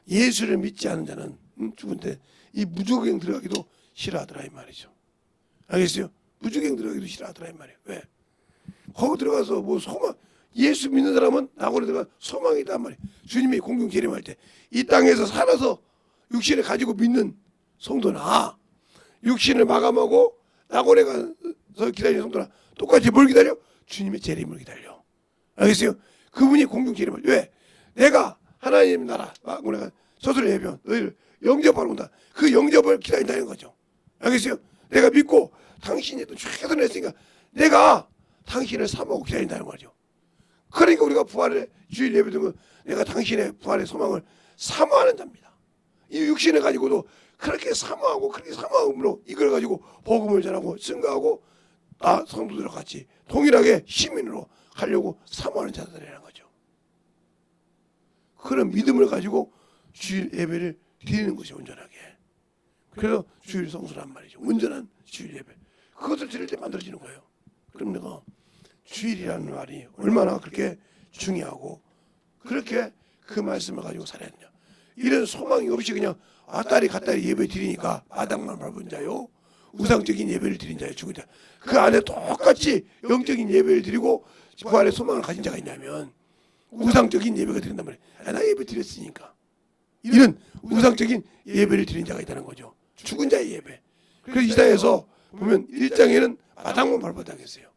예수를 믿지 않은 자는 죽은 때 이 무저갱 들어가기도 싫어하더라 이 말이죠. 알겠어요? 무저갱 들어가기도 싫어하더라 이 말이에요. 왜? 거기 들어가서 뭐 소망, 예수 믿는 사람은 낙원에 들어가 소망이 있단 말이에요. 주님이 공중 재림할 때 이 땅에서 살아서 육신을 가지고 믿는 성도나 육신을 마감하고 낙원에 가서 기다리는 성도나 똑같이 뭘 기다려? 주님의 재림을 기다려. 알겠어요? 그분이 공중 재림을. 왜? 내가 하나님 나라 낙원에 가 서술의 해변 너희를 영접하러 온다. 그 영접을 기다린다는 거죠. 알겠어요? 내가 믿고 당신이 또 최선을 했으니까 내가 당신을 사모하고 기다린다는 거죠. 그러니까 우리가 부활의 주일 예배 드리는 건 내가 당신의 부활의 소망을 사모하는 자입니다. 이 육신을 가지고도 그렇게 사모하고 그렇게 사모함으로 이걸 가지고 복음을 전하고 증거하고 성도들과 같이 동일하게 시민으로 가려고 사모하는 자들이라는 거죠. 그런 믿음을 가지고 주일 예배를 드리는 것이 온전하게. 그래서 주일 성수란 말이죠. 온전한 주일 예배. 그것을 드릴 때 만들어지는 거예요. 그럼 내가 주일이라는 말이 얼마나 그렇게 중요하고 그렇게 그 말씀을 가지고 살아야 되냐. 이런 소망이 없이 그냥 왔다리 갔다리 예배 드리니까 마당만 밟은 자요, 우상적인 예배를 드린 자요, 죽은 자. 그 안에 똑같이 영적인 예배를 드리고 부활의 소망을 가진 자가 있냐면 우상적인 예배가 드린단 말이에요. 나 예배 드렸으니까. 이런 우상적인 예배를 드린 자가 있다는 거죠. 죽은 자의 예배. 그래서 이사야에서 보면 1장에는 마당만 밟았다 했어요.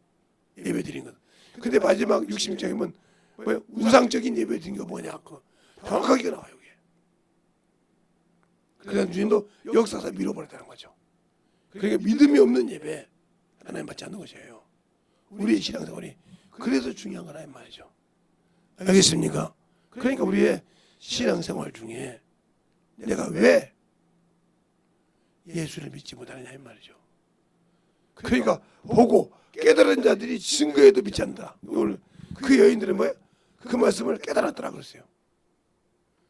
예배 드린 건. 근데 마지막 66장에 보면 뭐예요? 우상적인 예배 드린 거 뭐냐. 정확하게 나와요. 그래서 주님도 역사상 밀어버렸다는 거죠. 그러니까 믿음이 없는 예배 하나님 받지 않는 것이에요. 우리의 신앙생활이 그래서 중요한 거라 이 말이죠. 알겠습니까? 그러니까 우리의 신앙생활 중에 내가 왜 예수를 믿지 못하느냐 이 말이죠. 그러니까 보고 깨달은 자들이 증거에도 믿지 않는다. 오늘 그 여인들은 뭐예요? 그 말씀을 깨달았더라 그랬어요.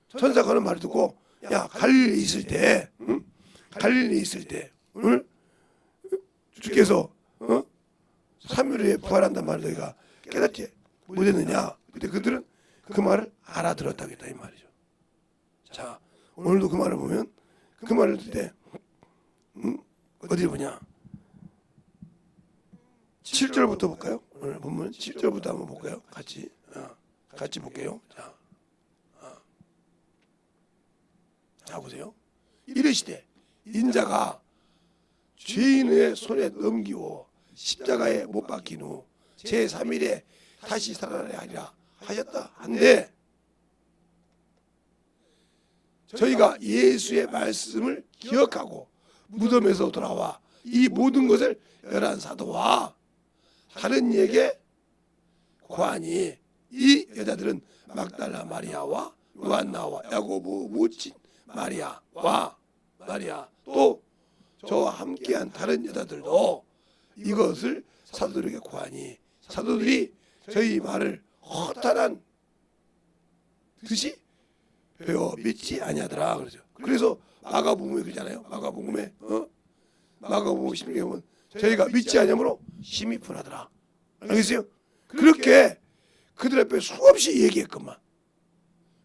천사가 하는 말을 듣고 야 갈릴리에 있을 때, 갈릴리에 있을 때, 주께서 3일 후에 부활한단 말을 너희가 깨닫지 못했느냐? 근데 그들은 그 말을 알아들었다겠다 이 말이죠. 자, 오늘도 그 말을 보면 그 말을 들을 때 어디 보냐? 7절부터 볼까요? 오늘 본문 7절부터 한번 볼까요? 같이 볼게요. 자 보세요. 이르시되 인자가 죄인의 손에 넘기고 십자가에 못 박힌 후 제3일에 다시 살아나야 하리라 하셨다 한데, 저희가 예수의 말씀을 기억하고 무덤에서 돌아와 이 모든 것을 11사도와 다른 이에게 고하니 이 여자들은 막달라 마리아와 요한나와 야고보 모친 마리아와 마리아 또 저와 함께한 다른 여자들도 이것을 사도들에게 고하니 사도들이 저희 말을 허탄한 듯이 배워 믿지 아니하더라 그러죠. 그래서 마가복음에 그러잖아요. 마가복음에 마가복음 16에 보면 저희가 믿지 아니하므로 심히 분하더라. 알겠어요? 그렇게 그들 앞에 수없이 얘기했건만.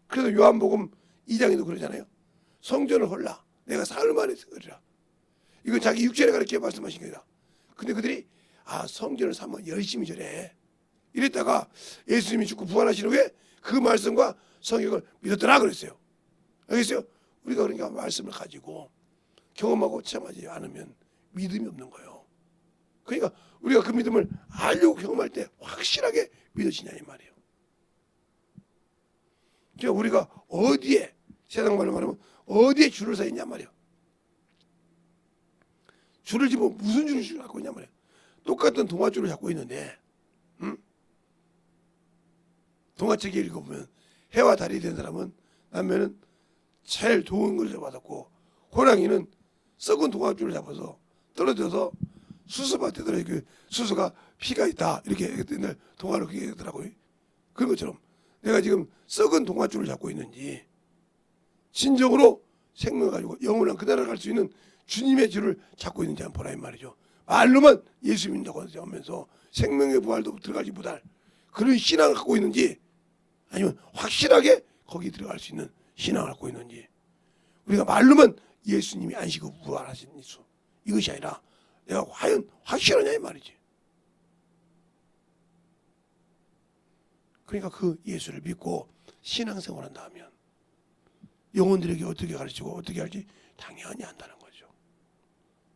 그래서 요한복음 2장에도 그러잖아요. 성전을 헐라 내가 사흘 만에 쓰리라. 이건 자기 육체를 가르쳐 말씀하신 거다. 근데 그들이 성전을 삼아 열심히 절해. 이랬다가 예수님이 죽고 부활하신 후에 그 말씀과 성경을 믿었더라 그랬어요. 알겠어요? 우리가 그러니까 말씀을 가지고 경험하고 체험하지 않으면 믿음이 없는 거예요. 그러니까 우리가 그 믿음을 알려고 경험할 때 확실하게 믿어지냐 이 말이에요. 그러니까 우리가 어디에 세상 말로 말하면 어디에 줄을 서 있냐 말이에요. 줄을 집어 무슨 줄을 갖고 있냐 말이에요. 똑같은 동화줄을 잡고 있는데 동화책 읽어보면 해와 달이 된 사람은 남면은 제일 좋은 걸 잡아뒀고 호랑이는 썩은 동화줄을 잡아서 떨어져서 수수밭에 들어 그 수수가 피가 있다 이렇게 옛날 동화로 그게 하더라고요. 그런 것처럼 내가 지금 썩은 동화줄을 잡고 있는지 진정으로 생명을 가지고 영원한 그 나라를 갈 수 있는 주님의 줄을 잡고 있는지 한번 보라 이 말이죠. 말로만 예수 믿는다고 하면서 생명의 부활도 들어가지 못할 그런 신앙을 갖고 있는지 아니면 확실하게 거기 들어갈 수 있는 신앙을 갖고 있는지 우리가 말로만 예수님이 안식 후 부활하신 예수 이것이 아니라 내가 과연 확실하냐 이 말이지. 그러니까 그 예수를 믿고 신앙생활한다 하면 영혼들에게 어떻게 가르치고 어떻게 할지 당연히 한다는 거죠.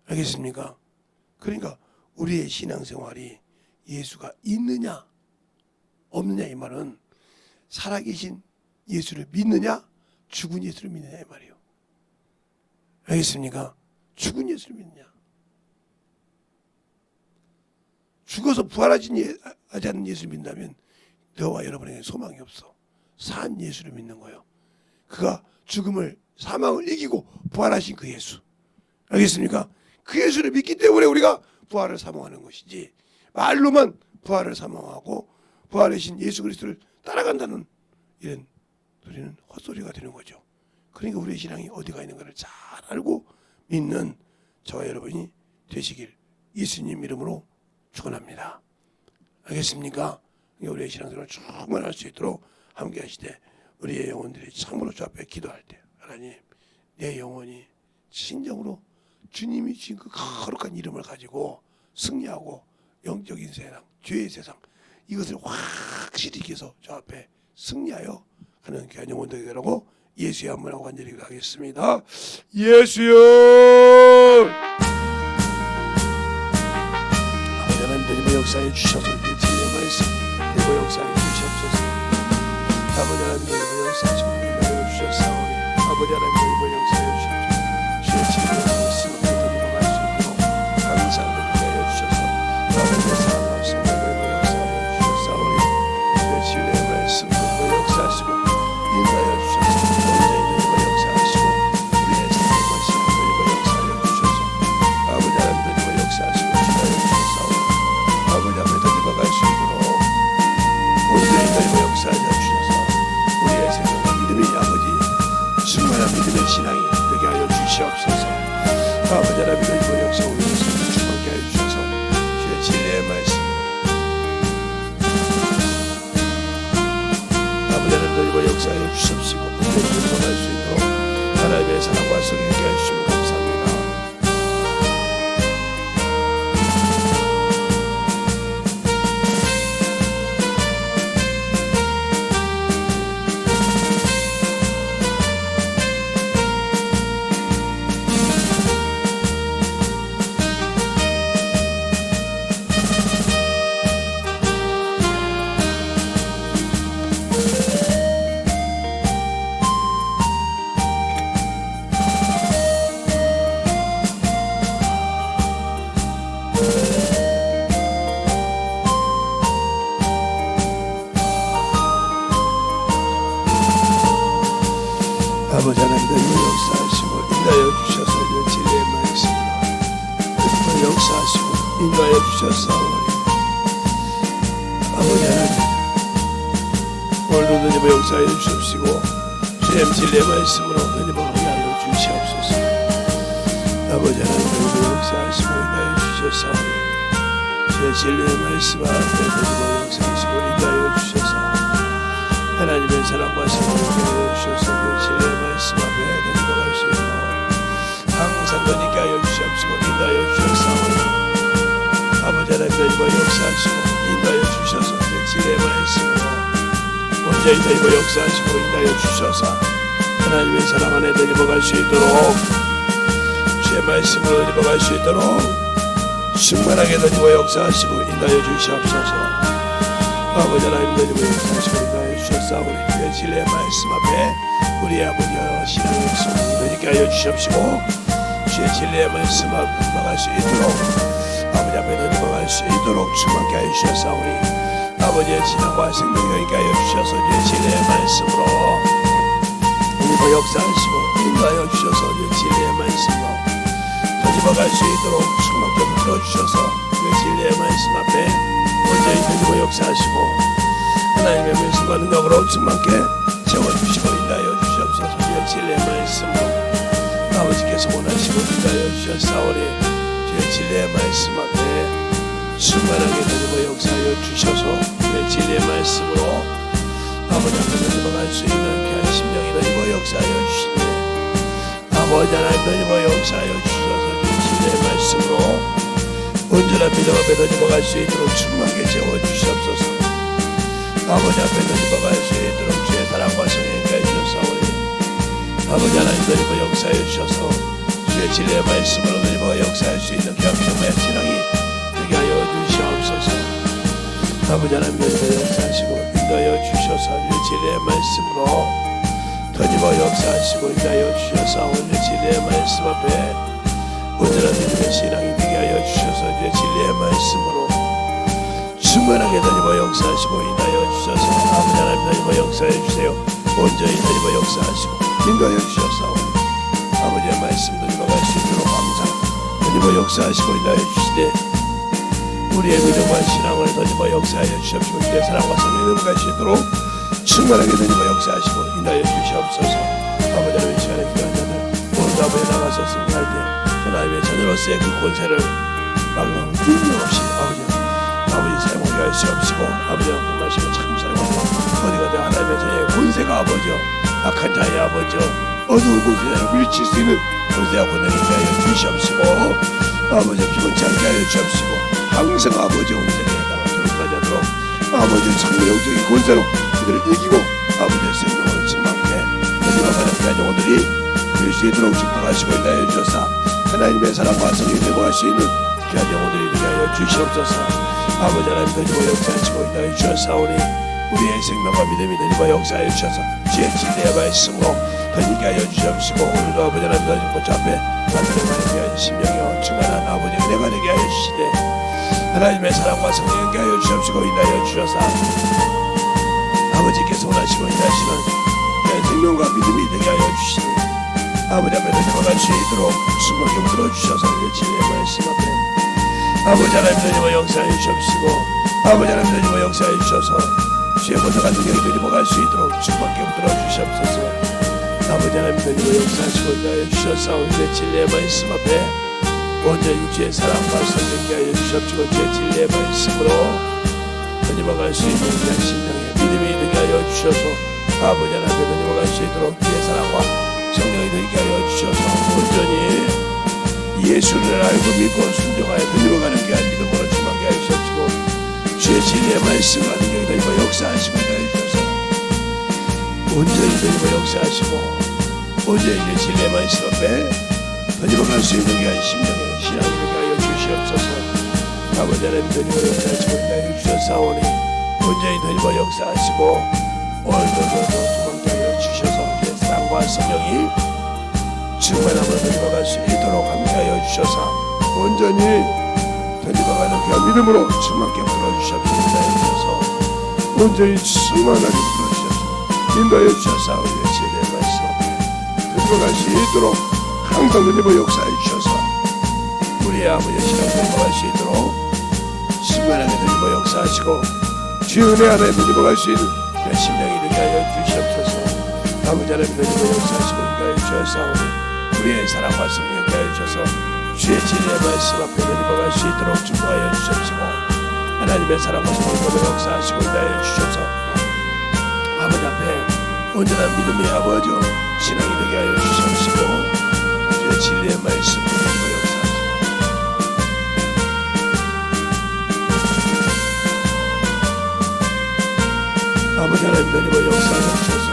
알겠습니까? 그러니까 우리의 신앙생활이 예수가 있느냐 없느냐 이 말은 살아계신 예수를 믿느냐 죽은 예수를 믿느냐 이 말이에요. 알겠습니까? 죽은 예수를 믿느냐. 죽어서 부활하지 않는 예수를 믿는다면 너와 여러분에게 소망이 없어. 산 예수를 믿는 거예요. 그가 죽음을 사망을 이기고 부활하신 그 예수. 알겠습니까? 그 예수를 믿기 때문에 우리가 부활을 사모하는 것이지 말로만 부활을 사모하고 부활하신 예수 그리스도를 따라간다는 이런 소리는 헛소리가 되는 거죠. 그러니까 우리의 신앙이 어디가 있는가를 잘 알고 믿는 저와 여러분이 되시길 예수님 이름으로 축원합니다. 알겠습니까? 우리의 신앙생활을 충분할 수 있도록 함께 하시되 우리의 영혼들이 참으로 주 앞에 기도할 때 하나님 내 영혼이 진정으로 주님이 주신 그 거룩한 이름을 가지고 승리하고 영적인 세상, 죄의 세상 이것을 확실히 이겨서 주 앞에 승리하여 하는 귀한 영혼들이 되라고 예수의 한문하고 간절히 기도하겠습니다. 예수여 아버지 하나님 역사해 주셔서 진리의 말씀 그리고 역사해 주시옵소서. 아버지 하나님 역사하시고 은혜를 주셨사오니 아버지 하나님 역사해 주시옵소서. 주의 진리의 말씀을 드리고 갈 수 있도록 항상 은혜해 주셔서 아버지 사랑 말씀 그리고 역사해 주셨사오니 주의 진리의 말씀 그리고 역사하시고 인도하여 주셔서 혼자 있는 거 역사하시고 우리의 삶의 말씀 그리고 역사해 주셔서 아버지 하나님 그리고 역사하시고 인도하여 주셨사오니 아버지 하나님 드리고 갈 수 있도록 온전히 그리고 역사하여 주셔서 우리의 생각과 믿음이 아버지 충만한 믿음의 신앙이 되게 하여 주시옵소서. 아버지 하나님 그리고 역사 올려서 충만케 하여 주셔서 주의 진리의 말씀으로 아버지 하나님 그리고 역사하여 주시옵시고 온전히 그리고 갈 수 있도록 하나님의 사랑과 성령을 있게 하여 주시면 감사합니다. 아버지 하나님 그리고 역사하시고 인도하여 주셔서 진리의 말씀으로 그리고 역사하시고 인도하여 주셔서 아버지 하나님, 오늘도 너희가 역사하여 주옵시고 주의 진리의 말씀으로 너희가 하게 하여 주시옵소서. 아버지 하나님, 너희가 역사하시고 인하여 주셨사오니 주의 진리의 말씀 앞에 너희가 역사하시고 인하여 주셔서 하나님의 사랑과 사랑을 인하여 주셔서 그 진리의 말씀 앞에 너희가 갈 수 있도록 항상 너희가 하여 주시옵시고 인하여 주셨사오니 아버지 하나님, 너희가 역사하시고 인도하여 주셔서 그 진리의 말씀으로 온전히 너희가 역사하시고 인도하여 주셔서 하나님의 사랑 안에 너희가 갈 수 있도록 주의 말씀으로 너희가 갈 수 있도록 충만하게 너희가 역사하시고 인도하여 주시옵소서. 아버지 하나님, 너희가 역사하시고 인도하여 주셨사오니 그 진리의 말씀 앞에 우리 아버지와 신앙의 성령이 너희가 하여 주시옵시고 주의 진리의 말씀 앞에 나갈 수 있도록 아버지 앞에 넘어갈 수 있도록 충만케 하여 주셨사오니 아버지의 신앙과 생명을 하여 주셔서 주의 진리의 말씀으로 우리가 역사하시고 인도하여 주셔서 주의 진리의 말씀으로 넘어갈 수 있도록 충만케 붙들어주셔서 주의 진리의 말씀 앞에 온전히 넘어 역사하시고 하나님의 말씀과 능력으로 충만케 채워주시고 인도하여 주시옵소서. 주의 진리의 말씀으로 아버지께서 원하시고 인도하여 주셨사오니 주의 진리의 말씀 앞에 충만하게 너희가 역사하여 주셔서 주의 진리의 말씀으로 아버지 앞에 너희가 갈 수 있는 귀한 심령이 너희가 역사하여 주시네. 아버지 하나님, 너희가 역사하여 주셔서 주의 진리의 말씀으로 온전한 믿음 앞에 너희가 갈 수 있도록 충만하게 채워주시옵소서. 아버지 앞에 너희가 갈 수 있도록 주의 사랑과 성령을 주셨사오니 아버지 하나님, 너희가 역사하여 주셔서 주의 진리의 말씀으로 너희가 역사할 수 있는 경험의 신앙이 되게 하여 주시옵소서. 아버지 하나님, 너희가 역사하시고 인도하여 주셔서 주의 진리의 말씀으로 너희가 역사하시고 인도하여 주셔서 오늘 진리의 말씀 앞에 온전한 믿음의 신앙이 되게 하여 주셔서 주의 진리의 말씀으로 충만하게 너희가 역사하시고 인도하여 주셔서 아버지 하나님, 너희가 역사해 주세요. 온전히 너희가 역사하시고 인도하여 주셔서 아버지의 말씀 너희가 갈 수 있도록 항상 너희가 역사하시고 인도하여 주시되 우리의 믿음과 신앙을 너희가 역사하여 주시옵시고 주의 사랑과 성령을 갈 수 있도록 충만하게 너희가 역사하시고 인도하여 주시옵소서. 아버지 하나님, 시간에 필요한 자들 오늘도 아버지 나가서 승리할 때 하나님의 자녀로서의 그 권세를 막으면 힘없이 아버지 사용하게 할 수 없시고 아버지와 말씀을 참 사용하고 어디가 돼 하나님의 자녀의 권세가 아버지여 악한 자의 아버지여 어두운 곳에 밀칠 수 있는 권세와 권능이 하여 주시옵시고 아버지 피곤치 않게 하여 주시옵시고 항상 아버지 온전히 해당을 돌아가지 않도록 아버지의 창조적인 권세로 그들을 이기고 아버지의 생명을 충만케 너희가 가는 귀한 영혼들이 될 수 있도록 축복하시고 인도하여 주셔서 하나님의 사랑과 성령이 되고 할 수 있는 귀한 영혼들이 되게 하여 주시옵소서. 아버지 하나님, 너희가 역사하시고 인도하여 주셨사오니 우리의 생명과 믿음이 너희가 역사하여 주셔서 주의 진리의 말씀으로 너희가 하여 주시옵시고 오늘도 아버지 하나님, 너희 꽃 앞에 하늘의 귀한 심령이여 충만한 아버지 은혜가 되게 하여 주시되 하나님의 사랑과 성령께 하여 주시옵시고 인도하여 주셔서 아버지께서 원하시고 인도하시는 귀한 생명과 믿음이 되게 하여 주시니 아버지 앞에 너희가 갈 수 있도록 충만하게 붙들어 주셔서 주의 진리의 말씀 앞에 아버지 하나님, 너희가 역사하여 주시옵시고 아버지 하나님, 너희가 역사하여 주셔서 주의 권세가 능력이 너희가 갈 수 있도록 충만하게 붙들어 주시옵소서. 아버지 하나님, 너희가 역사하시고 인도하여 주셔서 주의 진리의 말씀 앞에 온전히 주의 사랑과 성령께 하여 주시옵시고 주의 진리의 말씀으로 너희가 갈 수 있는 귀한 심령의 믿음이 되게 하여 주셔서 아버지 하나님, 너희가 갈 수 있도록 주의 사랑과 성령이 되게 하여 주셔서 온전히 예수를 알고 믿고 순종하여 너희가 가는 귀한 믿음으로 충만하게 하여 주시옵시고 주의 진리의 말씀과 능력이 너희가 역사하시고 하여 주셔서 온전히 너희가 역사하시고 온전히 주의 진리의 말씀 앞에 너희가 갈 수 있는 귀한 심령의 신앙이 되게 하여 주시옵소서. 아버지 하나님, 너희가 역사하시고 하여 주셨사오니 온전히 너희가 역사하시고 오늘도 충만하게 하여 주셔서 주의 사랑과 성령이 충만함을 너희가 갈 수 있도록 함께하여 주셔서 온전히 너희가 가는 귀한 믿음으로 충만하게 불러주시옵소서. 온전히 충만하게 불러주시옵소서. 인도하여 주셔서 우리의 진리의 말씀 앞에 너희가 갈 수 있도록 항상 너희가 역사해 주셔서 우리의 아버지의 신앙을 갈 수 있도록 충만하게 너희가 역사하시고 주의 은혜 안에 믿음어갈 수 있는 심령이 되게 하여 주시옵소서. 아버지 하나님 믿음을 역사하시고 인도하여 주셨사오니 우리의 사랑과 성령 하여 주셔서 주의 진리의 말씀 앞에 믿음어갈 수 있도록 축복하여 주시옵시고 하나님의 사랑과 성령을 역사하시고 인도하여 주셔서 아버지 앞에 온전한 믿음의 아버지 신앙이 되게 하여 주시옵시고 주의 진리의 말씀을 믿음을 역사하시고 아버지 하나님 믿음을 역사하여 주셔서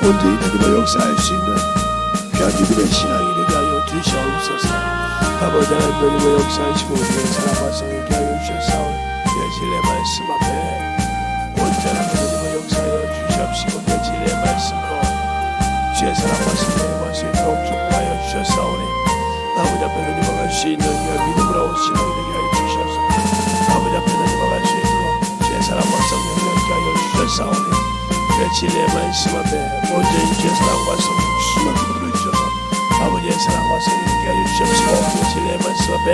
온전히 믿음을 역사할 수 있는 귀한 믿음의 신앙이 되게 하여 주시옵소서. 아버지 하나님 믿음을 역사하시고 우리의 사랑과 성령께 하여 주셨사오니 주의 진리의 말씀 앞에 온전한 믿음을 역사하여 주시옵시고 주의 진리의 말씀으로 주의 사랑과 성령의 말씀이 더욱 축복하여 주셨사오니 아버지 앞에 믿음을 갈 수 있는 귀한 믿음으로 신앙이 되게 하여 주셔서 아버지 앞에 믿음을 갈 수 있도록 주의 사랑과 성령을 하여 주셨사오니 주의 진리의 말씀 앞에 온전히 주의 사랑과 성령 주시만 부르주셔서 아버지의 사랑과 성령께 하여 주시옵시고 주의 진리의 말씀 앞에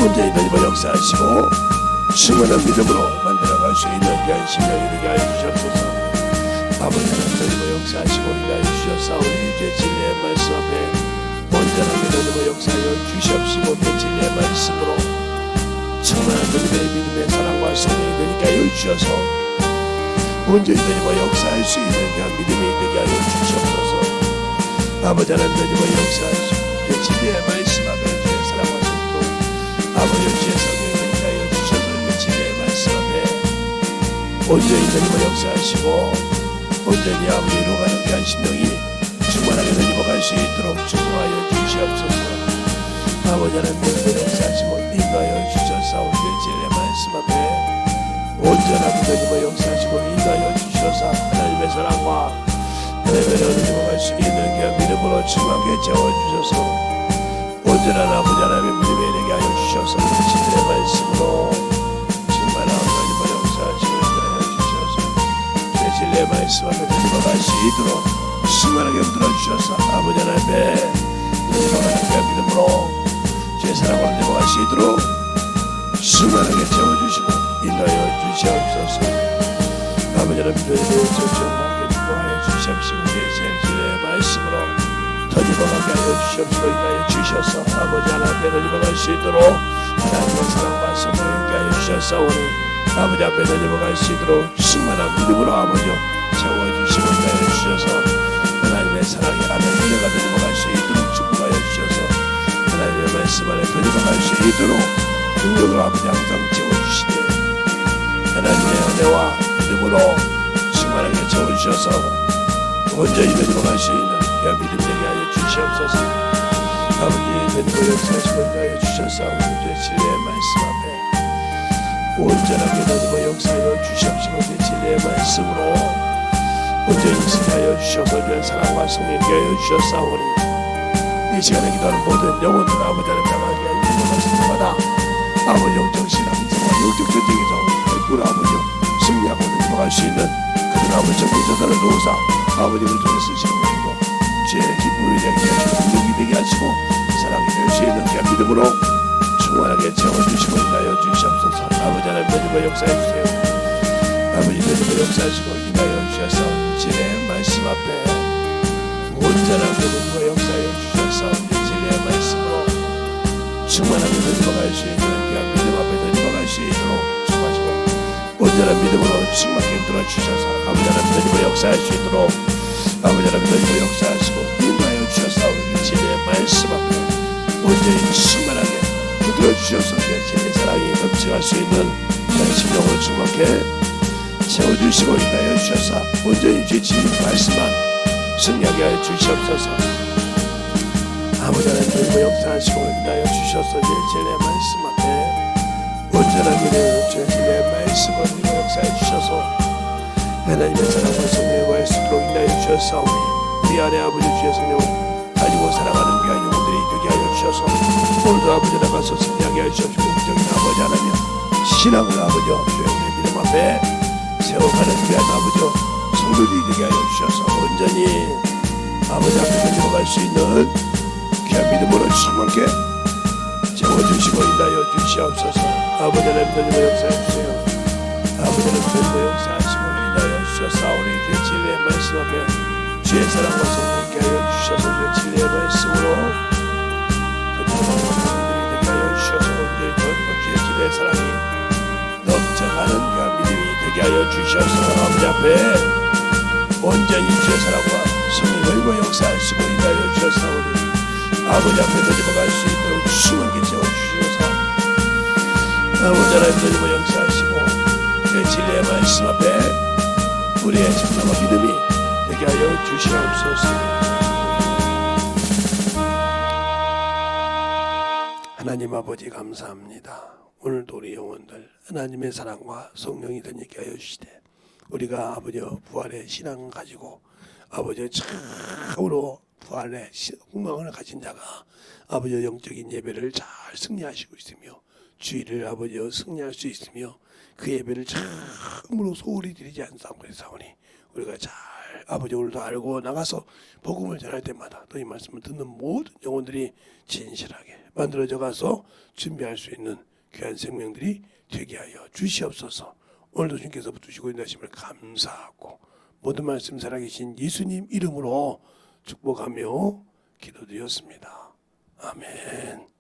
온전히 믿음을 역사하시고 충만한 믿음으로 만들어갈 수 있는 귀한 심령이 되게 하여 주시옵소서. 아버지 하나님 믿음을 역사하시고 인도하여 주셨사오니 주의 진리의 말씀 앞에 온전하게 믿음을 역사하여 주시옵시고 주의 진리의 말씀으로 충만한 믿음의 사랑과 성령이 되게 하여 주셔서 온전히 믿음을 역사할 수 있는 그런 믿음이 되게 하여 주시옵소서. 아버지 하나님 믿음을 역사하시고 주의 진리의 말씀 앞에 주의 사랑과 성도 아버지 주의 성령이 되게 하여 주셔서 주의 진리의 말씀 앞에 온전히 믿음을 역사하시고 온전히 아버지 이루어가는 그런 심령이 충만하게 믿음을 수 있도록 축복하여 주시옵소서. 아버지 하나님 믿음을 역사하시고 인도하여 주셨사오니 주의 진리의 말씀 앞에 온전한 믿음을 역사하시고 인도하여 주셔서 하나님의 사랑과 하나님의 은혜를 갈 수 있는 그 믿음으로 충만하게 채워주셔서 온전한 아버지 하나님의 믿음에 되게 하여 주셔서 진리의 말씀으로 충만한 하나님을 역사하시고 인도하여 주셔서 주의 진리의 말씀 앞에 믿음을 갈 수 있도록 충만하게 들어주셔서 아버지 하나님의 믿음을 그 믿음으로 주의 사랑과 믿음을 갈 수 있도록 충만하게 채워주시고 인도하여 주시옵소서. 아버지 하나님 저희를 정정하게 축복하여 주시옵시고 진리의 말씀으로 던져가게 하여 주시옵시고 인도하여 주셔서 아버지 하나님께 던져갈 수 있도록 하나님의 사랑과 성령을 하여 주셨사오니 아버지 앞에 던져갈 수 있도록 충만한 믿음으로 아버지 채워주시고 인도하여 주셔서 하나님의 사랑이 안에 은혜가 던져갈 수 있도록 축복하여 주셔서 하나님의 말씀 안에 던져갈 수 있도록 능력을 아버지 항상 채워주시되 하나님의 은혜와 믿음으로 충만하게 채워주셔서 온전히 믿음을 수 있는 그 믿음 되게 하여 주시옵소서. 아버지 믿음을 역사하시고 인도하여 주셔서 주의 진리의 말씀 앞에 온전하게 믿음을 역사하여 주시옵시고 주의 진리의 말씀으로 온전히 인식하여 주셔서 주의 사랑과 성령께 하여 주셨사오니 이 시간에 기도하는 모든 영혼들 아버지 하나님 향하게 하여 주시옵소서. 때마다 아버지 영적 신앙 생활 영적 전쟁에서 우리 아버지 승리하고 넘어갈 수 있는 그들 아버지 정부조사를 도우사 아버지를 통해 쓰시는 것이고 주의 기쁨이 되게 하시고 능력이 되게 하시고 사랑이 될 수 있는 그 믿음으로 충만하게 채워주시고 인하여 주시옵소서. 아버지 하나님 믿음을 역사해 주세요. 아버지 믿음을 역사하시고 인하여 주셔서 진리의 말씀 앞에 온전한 믿음으로 역사해 주셔서 진리의 말씀으로 충만하게 넘어갈 수 있는 그 믿음 앞에 넘어갈 수 있도록 온전한 믿음으로 충만하게 들어주셔서 아버지 하나님 믿음을 역사할 수 있도록 아버지 하나님 믿음을 역사하시고 인도하여 주셔서 진리의 말씀 앞에 온전히 충만하게 들어주셔서 진리의 사랑이 넘쳐갈 수 있는 그런 심령으로 충만하게 채워주시고 인도하여 주셔서 온전히 주의 진리의 말씀만 승리하게 하여 주시옵소서. 아버지 하나님 믿음을 역사하시고 인도하여 주셔서 진리의 말씀 앞에 온전하게 되어 주의 진리의 말씀을 역사해 주셔서 하나님의 사랑과 성령을 구할 수 있도록 인하여 주셨사오니 우리 안에 아버지 주의 성령을 가지고 살아가는 귀한 영혼들이 되게 하여 주셔서 오늘도 아버지 나가서 승리하게 하여 주시옵시고 영적인 아버지 하나님 신앙을 아버지 주의 우리의 믿음 앞에 세워가는 귀한 아버지 성도들이 되게 하여 주셔서 온전히 아버지 앞에 들어갈 수 있는 귀한 믿음으로 충만케 채워주시고 인하여 주시옵소서. 아버지 하나님 믿음을 역사해 주세요. 아버지는 그리고 역사하심을 인하여 주셔사오니 그 진리의 말씀 앞에 주의 사랑과 성령께 하여 주셔서 그 진리의 말씀으로 그들이 되게 하여 주셔서 우리의 전부 주의 진리의 사랑이 넘쳐가는 그 믿음이 되게 하여 주셔서 아버지 앞에 온전히 주의 사랑과 성령을 역사하심을 인하여 주셔사오니 아버지 앞에 드리고갈 수 있도록 주심을 끼쳐 주셔서 아버지 하나님 드리고 역사하시고 그 진리의 말씀 앞에 우리의 신앙과 믿음이 되게 하여 주시옵소서. 하나님 아버지 감사합니다. 오늘도 우리 영혼들 하나님의 사랑과 성령이 되게 하여 주시되 우리가 아버지 부활의 신앙을 가지고 아버지 참으로 부활의 흥망을 가진 자가 아버지 영적인 예배를 잘 승리하시고 있으며 주일을 아버지 승리할 수 있으며 그 예배를 참으로 소홀히 드리지 않사오니 우리가 잘 아버지 오늘도 알고 나가서 복음을 전할 때마다 또 이 말씀을 듣는 모든 영혼들이 진실하게 만들어져 가서 준비할 수 있는 귀한 생명들이 되게 하여 주시옵소서. 오늘도 주님께서 붙으시고 인도하심을 감사하고 모든 말씀 살아계신 예수님 이름으로 축복하며 기도드렸습니다. 아멘.